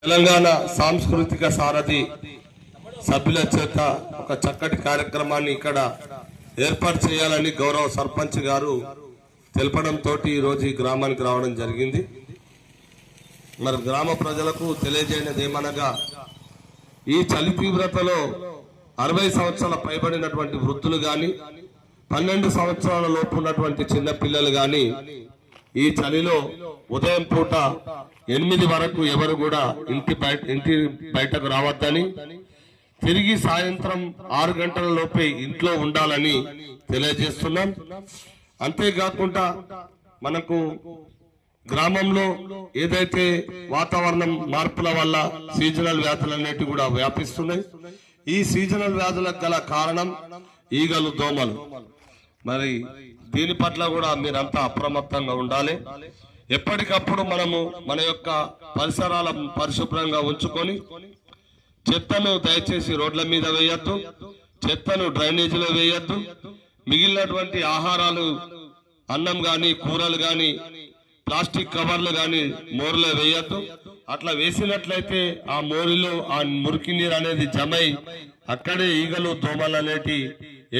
తెలంగాణ సాంస్కృతిక సారథి సభ్యుల చేత ఒక చక్కటి కార్యక్రమాన్ని ఇక్కడ ఏర్పాటు చేయాలని గౌరవ సర్పంచ్ గారు తెలపడంతో ఈరోజు ఈ గ్రామానికి రావడం జరిగింది. మరి గ్రామ ప్రజలకు తెలియజేయనిది ఏమనగా, ఈ చలి తీవ్రతలో 60 సంవత్సరాల పైబడినటువంటి వృద్ధులు కానీ 12 సంవత్సరాల లోపు ఉన్నటువంటి చిన్న పిల్లలు కానీ ఈ చలిలో ఉదయం పూట 8 వరకు ఎవరు కూడా ఇంటి బయటకు రావద్దని, తిరిగి సాయంత్రం 6 గంటల లోపే ఇంట్లో ఉండాలని తెలియజేస్తున్నాం. అంతేకాకుండా మనకు గ్రామంలో ఏదైతే వాతావరణం మార్పుల వల్ల సీజనల్ వ్యాధులు అనేవి కూడా వ్యాపిస్తున్నాయి. ఈ సీజనల్ వ్యాధులకు గల కారణం ఈగలు, దోమలు. మరి దీని పట్ల కూడా మీరంతా అప్రమత్తంగా ఉండాలి. ఎప్పటికప్పుడు మనము మన యొక్క పరిసరాలను పరిశుభ్రంగా ఉంచుకొని, చెత్తను దయచేసి రోడ్ల మీద వేయద్దు, చెత్తను డ్రైనేజీలో వేయద్దు. మిగిలినటువంటి ఆహారాలు, అన్నం గాని, కూరలు గాని, ప్లాస్టిక్ కవర్లు గాని మోరులో వేయద్దు. అట్లా వేసినట్లయితే ఆ మోరిలో ఆ మురికి నీరు అనేది జమై అక్కడే ఈగలు, దోమలు అనేటి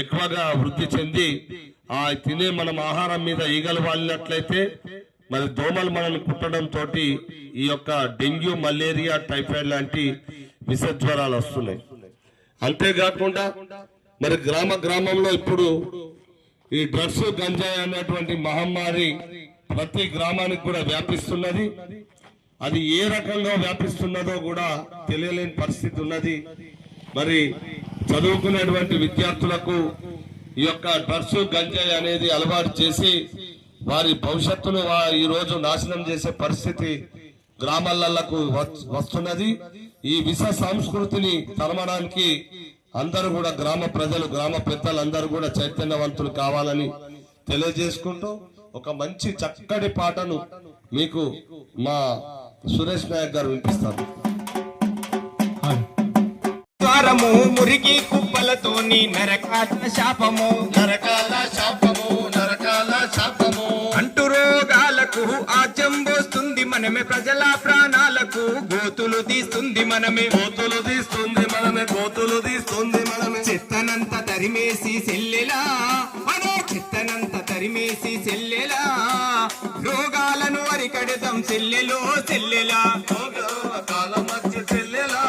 ఎక్కువగా వృద్ధి చెంది ఆ తినే మనం ఆహారం మీద ఈగలు వాలినట్లయితే మరి దోమలు మనల్ని కుట్టడంతో ఈ యొక్క డెంగ్యూ, మలేరియా, టైఫాయిడ్ లాంటి విష జ్వరాలు వస్తున్నాయి. అంతేకాకుండా మరి గ్రామంలో ఇప్పుడు ఈ డ్రగ్స్, గంజాయి అనేటువంటి మహమ్మారి ప్రతి గ్రామానికి కూడా వ్యాపిస్తున్నది. అది ఏ రకంగా వ్యాపిస్తున్నదో కూడా తెలియలేని పరిస్థితి ఉన్నది. మరి చదువుకునేటువంటి విద్యార్థులకు ఈ యొక్క డ్రగ్స్, గంజాయి అనేది అలవాటు చేసి వారి భవిష్యత్తును ఈ రోజు నాశనం చేసే పరిస్థితి గ్రామాలకు వస్తున్నది. ఈ విష సంస్కృతిని తరమడానికి అందరూ కూడా గ్రామ ప్రజలు, గ్రామ పెద్దలందరూ కూడా చైతన్యవంతులు కావాలని తెలియజేసుకుంటూ ఒక మంచి చక్కటి పాటను మీకు మా సురేష్ నాయక్ గారు వినిపిస్తారు. మురికి కుప్పలతోని నరకాల శాపము, నరకాల శాపము, నరకాల శాపము. అంటు రోగాలకు ఆచంబోస్తుంది మనమే, ప్రజల ప్రాణాలకు గోతులు తీస్తుంది మనమే, గోతులు తీస్తుంది మనమే, గోతులు తీస్తుంది మనమే. చెత్తనంత తరిమేసి సెల్లెలా, మనో చెత్తనంత తరిమేసి సెల్లెలా, రోగాలను అరికడదాం సెల్లెలో సెల్లెలా, రోగాల మధ్య చెల్లెలా,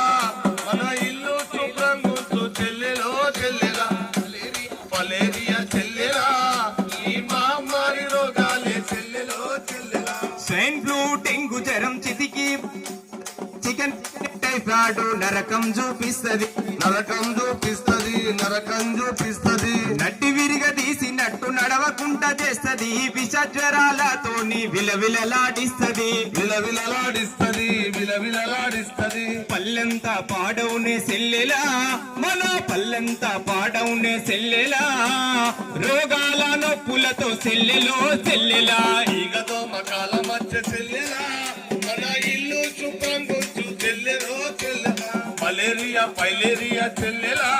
మన ఇల్లు శుభ్రం గుర్తు చెల్లెలో చెల్లెలా, మలేరియా చెల్లెలా, ఈ మహమ్మారి రోగాలే చెల్లెలో చెల్లెలా. స్వైన్ ఫ్లూ, డెంగు జ్వరం, చితికి చికెన్, టైఫాయిడ్ నరకం చూపిస్తది, నరకం చూపిస్తది, నరకం చూపిస్తది. నట్టి విరిగ తీసినట్టు నడవకుండా చేస్తది, విష జ్వరాలతోని విలవిలలాడిస్తది, విలవిలలాడిస్తది, విలవిలలాడిస్తది. పల్లెంతా పాడవునే సెల్లెలా, మన పల్లెంతా పాడవునే సెల్లెలా, రోగాల నొప్పులతో సెల్లెలో సెల్లెలా, ఈగతో మకాల మధ్య చెల్లెలా, మన ఇల్లు శుభ్రం గుర్తు చెల్లెలో చెల్లెలా, మలేరియా, ఫైలేరియా చెల్లెలా,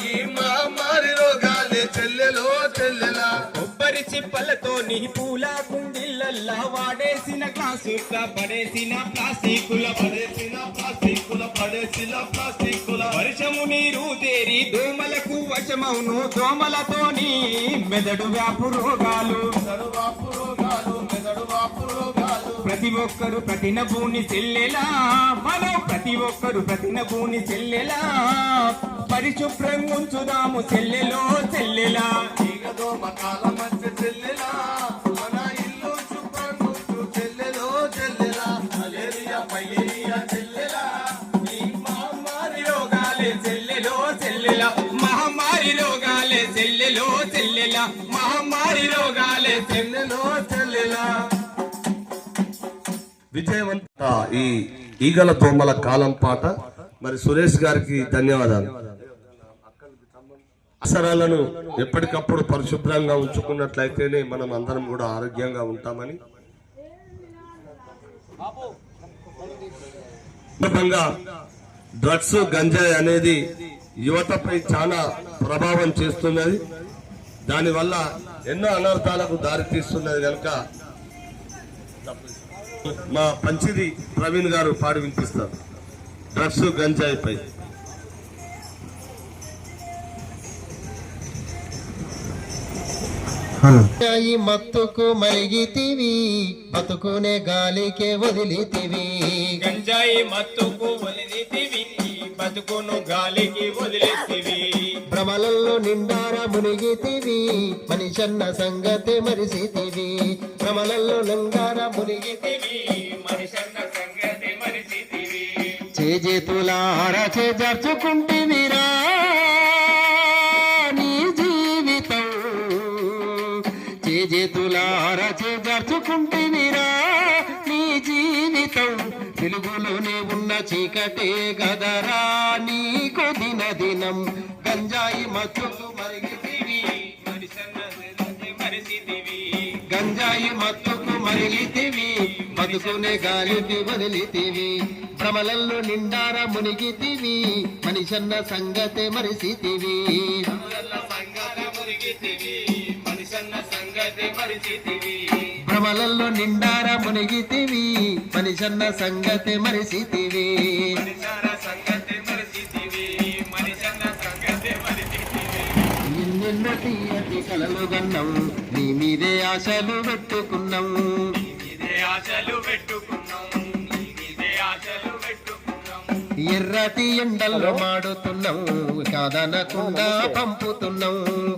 ఈ మహమ్మారి రోగాలే చెల్లెలో చెల్లెలా. కొబ్బరి చిప్పలతోని పూల కుండిళ్ళల్లా వాడేసిన గ్లాసుల పడేసిన ప్లాస్టికుల, పడేసిన ప్లాస్టికుల, పడేసిన ప్లాస్టికుల. వర్షము నీరు తేరి దోమలకు వశమవును, దోమలతోని మెదడు వ్యాపు రోగాలు, మెదడు వాపు రోగాలు, మెదడు వాపు రోగాలు. ప్రతి ఒక్కరు ప్రతినభూని చెల్లెలా, మనం ప్రతి ఒక్కరు ప్రతినభూని చెల్లెలా, పరిశుభ్రంగా ఉంచుదాము చెల్లెలో చెల్లెలా, ఈగతో మకాల మధ్య చెల్లెలా, మన ఇల్లు శుభ్రం గుర్తు చెల్లెలో చెల్లెలా, మలేరియా, ఫైలేరియా చెల్లెలా, ఈ మహమ్మారి రోగాలే చెల్లెలో చెల్లెలా, మహమ్మారి రోగాలే చెల్లెలో చెల్లెలా, మహమ్మారి రోగాలే చెల్లెలో చెల్లెలా. విజయవంత ఈ ఈగల దోమల కాలం పాట. మరి సురేష్ గారికి ధన్యవాదాలు. అసరాలను ఎప్పటికప్పుడు పరిశుభ్రంగా ఉంచుకున్నట్లయితేనే మనం అందరం కూడా ఆరోగ్యంగా ఉంటామని. డ్రగ్స్, గంజాయి అనేది యువతపై చాలా ప్రభావం చేస్తున్నది. దానివల్ల ఎన్నో అనర్థాలకు దారితీస్తున్నది కనుక మా పంచిది ప్రవీణ్ గారు పాడి వినిపిస్తారు డ్రగ్స్ గంజాయిపై. ఈ మత్తుకు మరిగితివి బతుకునే గాలికే వదిలితివి. గంజాయి మత్తుకు వదిలితివి బతుకును గాలికి వదిలేతివి. భ్రమలలో నిండార మునిగితివి మనిషన్న సంగతే మరిసితివి. భ్రమలలో నిండార మునిగితివి మనిషన్న సంగతి మరిచితివి. చేతులార చేజర్చుకుంటివిరా నీ జీవితం. చేతులార చేజర్చుకుంటివిరా నీ జీవితం. వెలుగులోనే ఉన్న చీకటే గదరా నీకు దిన దినం. గంజాయి మత్తుకు మరిగితివి మనిషన్న సంగతి మరిచితివి. గంజాయి మత్తుకు మరిగితివి బతుకునే గాలికి వదిలితివి. భ్రమలలో నిండార మునిగితివి మనిషన్న సంగతే మరిసితివి. సంగతి మునిగితివి మనిషన్న సంగతి మరిచితివి. భ్రమలలో నిండార మునిగితివి మనిషన్న సంగతే మరిసితివి. మనిషన్న సంగతి మరిచితివి మనిషన్న సంగతి మరిచితివి. ఎన్నెన్నో తీయటి కలలు గన్నాం నీ మీదే ఆశలు పెట్టుకున్నాం. ఇదే ఆశలు పెట్టుకున్నాం ఇదే ఆశలు పెట్టుకున్నాం. ఎర్రటి ఎండల్లో మాడుతున్నాం కాదనకుండా పంపుతున్నాం.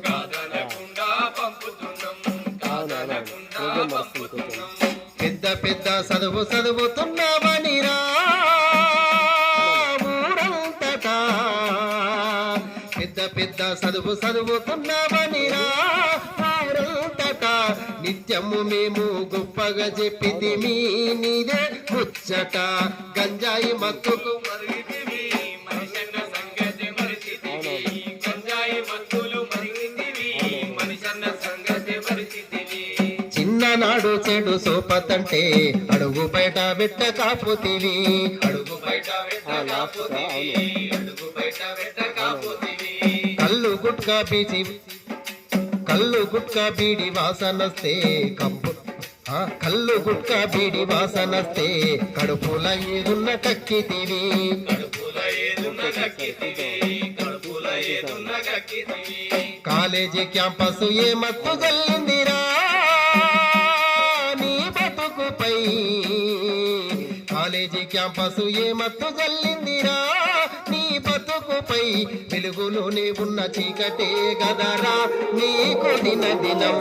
కాదనకుండా పంపుతున్నాం కాదనకుండా పంపుతున్నాం. పెద్ద పెద్ద చదువుతున్నామనిరా ఊరంతటా. పెద్ద చదువుతున్నామనిరా ఊరంతటా. నిత్యము మేము గొప్పగా చెప్పితిమి నీదే ముచ్చట. గంజాయి మత్తుకు మరిగితివి మనిషన్న సంగతి మరిచితివి. గంజాయి మత్తులు మరిగితివి మనిషన్న సంగతి మరిచితివి. చిన్ననాడు చెడు సోపతంటే అడుగు బయట పెట్ట కాపుతివి. అడుగు బయట పెట్ట కాపుతివి అడుగు బయట పెట్ట కాపుతివి. కళ్ళు గుట్కా బీడి వాసనస్తే కళ్ళు గుట్కా బీడి వాసనస్తే కడుపుల ఏదున్న కక్కితివి. కడుపుల ఏదున్న కక్కితివి కడుపుల ఏదున్న కక్కితివి. కాలేజీ క్యాంపస్ ఏ మత్తు జల్లిందిరా నీ బతుకుపై. కాలేజీ క్యాంపస్ ఏ మత్తు జల్లిందిరా నీ బతుకుపై. వెలుగులోనే ఉన్న చీకటే గదరా నీకు దిన దినం.